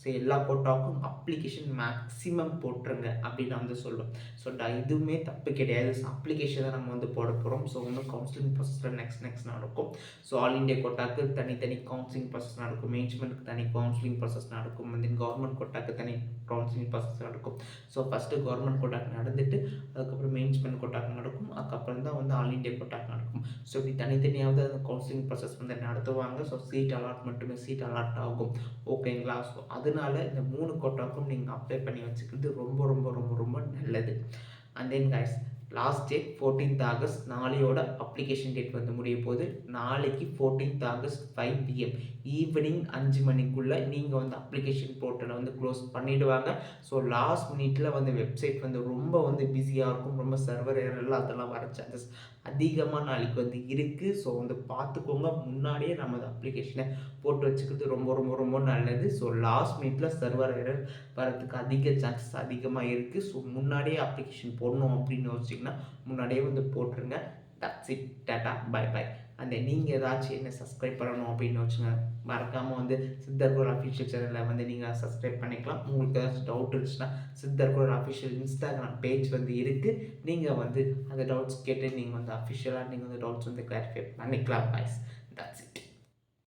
So எல்லா கோட்டாக்கும் application maximum போட்டுருங்க அப்படின்னு நான் வந்து சொல்லுவேன். ஸோ இதுவுமே தப்பு கிடையாது. ஸோ அப்ளிகேஷன் தான் நம்ம வந்து போட போகிறோம். ஸோ இன்னும் கவுன்சிலிங் ப்ராசஸில் நெக்ஸ்ட் நடக்கும். ஸோ ஆல் இண்டியா கோட்டாக்கு தனித்தனி கவுன்சிலிங் ப்ராசஸ் நடக்கும், மேனேஜ்மெண்ட்டுக்கு தனி கவுன்சிலிங் ப்ராசஸ் நடக்கும், வந்து கவர்மெண்ட் கோட்டாக்கு தனி கவுன்சிலிங் ப்ராசஸ் நடக்கும். ஸோ ஃபஸ்ட்டு கவர்மெண்ட் கோட்டாக்கு நடந்துட்டு அதுக்கப்புறம் மேனேஜ்மெண்ட் கோட்டாக்கு நடக்கும், அதுக்கப்புறம் தான் வந்து ஆல் இண்டியா கோட்டாக்கு நடக்கும். ஸோ இப்படி தனித்தனியாவது அந்த கவுன்சிலிங் ப்ராசஸ் வந்து நடத்துவாங்க. ஸோ சீட் அலாட்மெண்ட்டுமே சீட் அலாட் ஆகும். ஓகேங்களா? ஸோ அதனால இந்த 3 கோட்டாக்கும் நீங்கள் அப்ளை பண்ணி வச்சுக்கிறது ரொம்ப ரொம்ப ரொம்ப ரொம்ப நல்லது. And then guys, last date 14th August. நாளையோட அப்ளிகேஷன் டேட் வந்து முடிய போகுது. நாளைக்கு 14th ஆகஸ்ட் 5 PM ஈவினிங் 5 மணிக்குள்ளே நீங்கள் வந்து அப்ளிகேஷன் போர்ட்டலை வந்து க்ளோஸ் பண்ணிவிடுவாங்க. ஸோ லாஸ்ட் மினிட்ல வந்து வெப்சைட் வந்து ரொம்ப வந்து பிஸியாக இருக்கும், ரொம்ப சர்வர் எரர்லாம் அதெல்லாம் வர சான்சஸ் அதிகமாக நாளைக்கு வந்து இருக்குது. ஸோ வந்து பார்த்துக்கோங்க, முன்னாடியே நம்ம அந்த அப்ளிகேஷனை போட்டு வச்சுக்கிறது ரொம்ப ரொம்ப ரொம்ப நல்லது. ஸோ லாஸ்ட் மினிட்ல சர்வர் எரர் வரதுக்கு அதிக சான்சஸ் அதிகமாக இருக்குது. ஸோ முன்னாடியே அப்ளிகேஷன் போடணும் அப்படின்னு வச்சிங்கன்னா முன்னாடியே வந்து போட்டுருங்க. That's it, tata, bye bye. அந்த நீங்கள் ஏதாச்சும் என்ன சப்ஸ்கிரைப் பண்ணணும் அப்படின்னு வச்சுங்க, மறக்காமல் வந்து சித்தர்கோர் அஃபிஷியல் சேனலில் வந்து நீங்கள் சப்ஸ்கிரைப் பண்ணிக்கலாம். உங்களுக்கு ஏதாச்சும் டவுட் இருந்துச்சுன்னா சித்தர்கோர் அஃபிஷியல் இன்ஸ்டாகிராம் பேஜ் வந்து இருக்குது. நீங்கள் வந்து அந்த டவுட்ஸ் கேட்டு நீங்கள் வந்து அஃபிஷியலாக நீங்கள் வந்து டவுட்ஸ் வந்து கிளாரிஃபை பண்ணிக்கலாம். Boys, that's it.